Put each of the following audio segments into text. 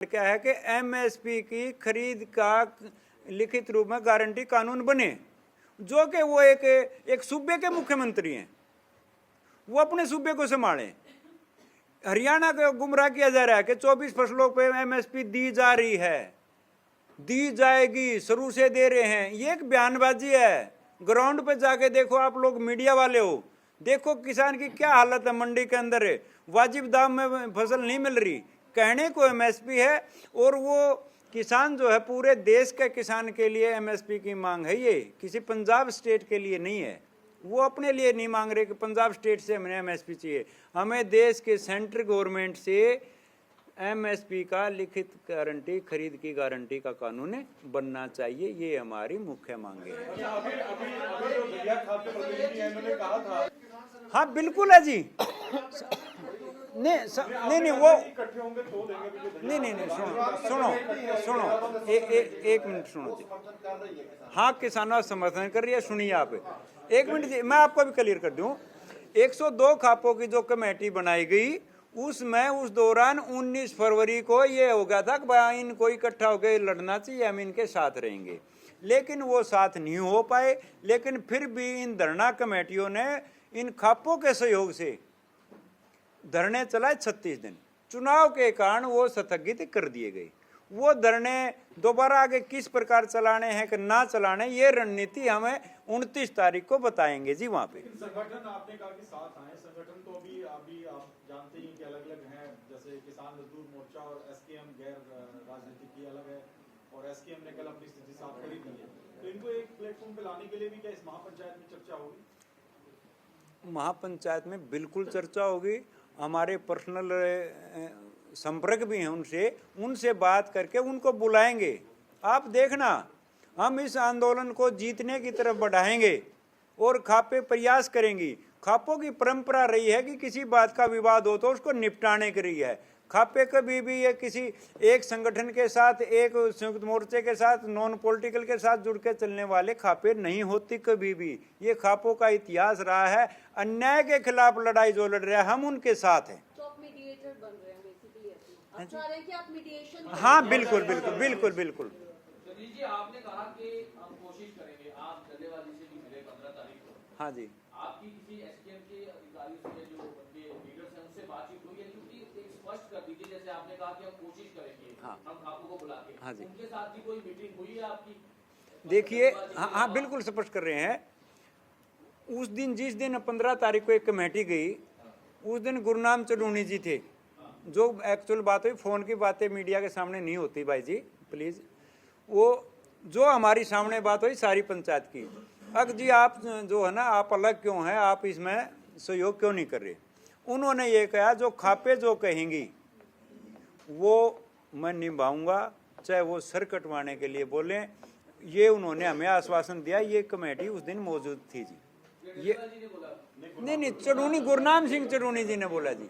क्या है कि एमएसपी की खरीद का लिखित रूप में गारंटी कानून बने, जो कि वो एक सूबे के मुख्यमंत्री हैं, वो अपने सूबे को संभालें। हरियाणा को गुमराह किया जा रहा है कि 24 फसलों पे एमएसपी दी जा रही है, दी जाएगी, शुरू से दे रहे हैं। ये एक बयानबाजी है। ग्राउंड पे जाके देखो, आप लोग मीडिया वाले हो, देखो किसान की क्या हालत है मंडी के अंदर है। वाजिब दाम में फसल नहीं मिल रही, कहने को एमएसपी है, और वो किसान जो है पूरे देश के किसान के लिए एमएसपी की मांग है। ये किसी पंजाब स्टेट के लिए नहीं है। वो अपने लिए नहीं मांग रहे कि पंजाब स्टेट से हमें एमएसपी चाहिए। हमें देश के सेंट्रल गवर्नमेंट से एमएसपी का लिखित गारंटी, खरीद की गारंटी का कानून बनना चाहिए। ये हमारी मुख्य मांगे हैं। हाँ बिल्कुल है जी। नहीं वो नहीं सुनो एक मिनट सुनो जी। हाँ, किसानों समर्थन कर रही है, सुनिए आप एक मिनट जी, मैं आपको भी क्लियर कर दूं। 102 खापों की जो कमेटी बनाई गई, उसमें उस दौरान 19 फरवरी को ये हो गया था कि भाई इनको इकट्ठा होकर लड़ना चाहिए, हम इनके साथ रहेंगे, लेकिन वो साथ नहीं हो पाए। लेकिन फिर भी इन धरना कमेटियों ने इन खापों के सहयोग से धरने चलाए 36 दिन। चुनाव के कारण वो स्थगित कर दिए गए। वो धरने दोबारा आगे किस प्रकार चलाने हैं कि ना चलाने, ये रणनीति हमें 29 तारीख को बताएंगे जी। वहाँ पे संगठन आपने कहा कि साथ आए, संगठन तो अभी आप जानते ही कि अलग अलग हैं, जैसे किसान मजदूर मोर्चा और एसकेएम गैर राजनीतिक की अलग है, और एसकेएम ने कल अपनी स्थिति साफ कर दी है। तो इनको एक प्लेटफॉर्म पे लाने के लिए भी क्या इस महापंचायत में चर्चा होगी? महापंचायत में बिल्कुल चर्चा होगी। हमारे पर्सनल संपर्क भी हैं उनसे बात करके उनको बुलाएंगे। आप देखना, हम इस आंदोलन को जीतने की तरफ बढ़ाएंगे और खापे प्रयास करेंगी। खापों की परंपरा रही है कि किसी बात का विवाद हो तो उसको निपटाने की रही है। खापे कभी भी ये किसी एक संगठन के साथ, एक संयुक्त मोर्चे के साथ, नॉन पॉलिटिकल के साथ जुड़ के चलने वाले खापे नहीं होती कभी भी। ये खापों का इतिहास रहा है। अन्याय के खिलाफ लड़ाई जो लड़ रहा है, हम उनके साथ हैं। तो आप मीडिएटर बन रहे हैं बेसिकली, आप चाह रहे हैं कि आप मीडिएशन। हाँ बिल्कुल बिल्कुल बिल्कुल बिल्कुल। जी आपने कहा कि हम कोशिश करेंगे, आप डल्लेवाली से भी मिले 15 तारीख को। हाँ जी। आपकी किसी एसकेएम के अधिकारियों से, जो उनके लीडर्स हैं, उनसे बातचीत हुई है? क्योंकि एक स्पष्ट कर दीजिए, जैसे आपने कहा कि हम कोशिश करेंगे, हाँ, हम खापों को बुला के। हाँ जी। उनके साथ भी कोई मीटिंग हुई है आपकी? देखिए, हाँ बिल्कुल स्पष्ट कर रहे हैं। उस दिन, जिस दिन 15 तारीख को एक कमेटी गई, उस दिन गुरनाम चलूनी जी थे। जो एक्चुअल बात हुई, फोन की बातें मीडिया के सामने नहीं होती भाई जी, प्लीज। वो जो हमारी सामने बात हुई सारी पंचायत की, अब जी आप जो है ना, आप अलग क्यों हैं, आप इसमें सहयोग क्यों नहीं कर रहे। उन्होंने ये कहा, जो खापे जो कहेंगी वो मैं निभाऊंगा, चाहे वो सर कटवाने के लिए बोलें। ये उन्होंने हमें आश्वासन दिया। ये कमेटी उस दिन मौजूद थी जी। ये नहीं, चढ़ूनी, गुरनाम सिंह चढ़ूनी जी ने बोला जी,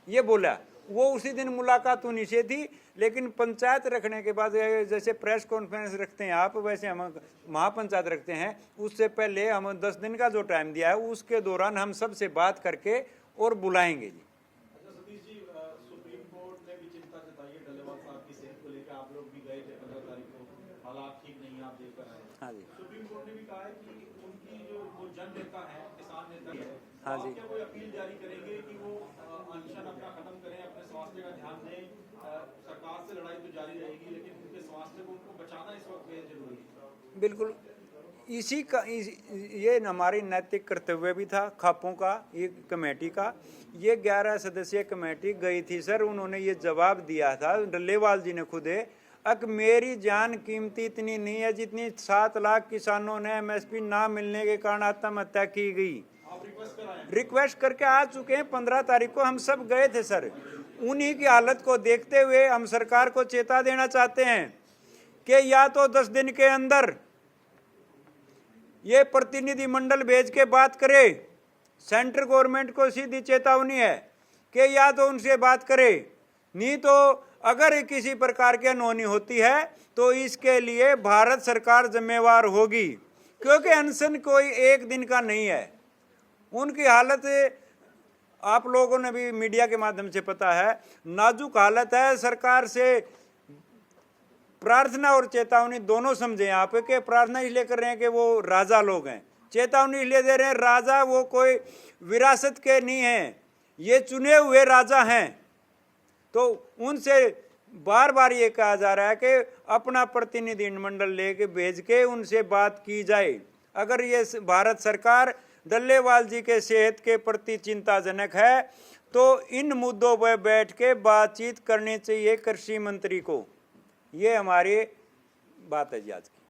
ये बोला। वो उसी दिन मुलाकात उन्हीं से थी, लेकिन पंचायत रखने के बाद, जैसे प्रेस कॉन्फ्रेंस रखते हैं आप, वैसे हम महापंचायत रखते हैं। उससे पहले हम 10 दिन का जो टाइम दिया है, उसके दौरान हम सबसे बात करके और बुलाएंगे जी। अच्छा सतीश जी, सुप्रीम कोर्ट ने भी चिंता जताई है डल्लेवाल साहब की सेहत को लेकर। आप लोग भी गए थे 15 तारीख को, हालात ठीक नहीं है, आप देख कर आए। हाँ जी। सुप्रीम कोर्ट ने भी कहा है कि उनकी जो वो जन नेता है, किसान नेता है, हाँ जी। आप क्या कोई अपील जारी करेंगे कि वो अनशन अपना खत्म करें, अपने स्वास्थ्य का ध्यान दें? सरकार से लड़ाई तो जारी रहेगी, लेकिन उनके स्वास्थ्य को उनको बचाना इस वक्त बेहद जरूरी है। बिल्कुल, इसी का ये हमारी नैतिक कर्तव्य भी था खापों का, ये कमेटी का। ये 11 सदस्यीय कमेटी गई थी सर, उन्होंने ये जवाब दिया था, डल्लेवाल जी ने खुद है, अक मेरी जान कीमती इतनी नहीं है जितनी 7 लाख किसानों ने एमएसपी ना मिलने के कारण आत्महत्या की गई। रिक्वेस्ट करके आ चुके हैं। 15 तारीख को हम सब गए थे सर। उन्हीं की हालत को देखते हुए हम सरकार को चेता देना चाहते हैं कि या तो 10 दिन के अंदर ये प्रतिनिधि मंडल भेज के बात करे। सेंट्रल गवर्नमेंट को सीधी चेतावनी है कि या तो उनसे बात करे, नहीं तो अगर किसी प्रकार की अनहोनी होती है तो इसके लिए भारत सरकार जिम्मेवार होगी, क्योंकि अनशन कोई एक दिन का नहीं है। उनकी हालत आप लोगों ने भी मीडिया के माध्यम से पता है, नाजुक हालत है। सरकार से प्रार्थना और चेतावनी दोनों समझे यहाँ पे कि प्रार्थना इसलिए कर रहे हैं कि वो राजा लोग हैं, चेतावनी इसलिए दे रहे हैं राजा वो कोई विरासत के नहीं हैं, ये चुने हुए राजा हैं। तो उनसे बार बार ये कहा जा रहा है कि अपना प्रतिनिधि मंडल लेके भेज के उनसे बात की जाए। अगर ये भारत सरकार डल्लेवाल जी के सेहत के प्रति चिंताजनक है तो इन मुद्दों पर बैठ के बातचीत करनी चाहिए कृषि मंत्री को। ये हमारी बात है जी आज की।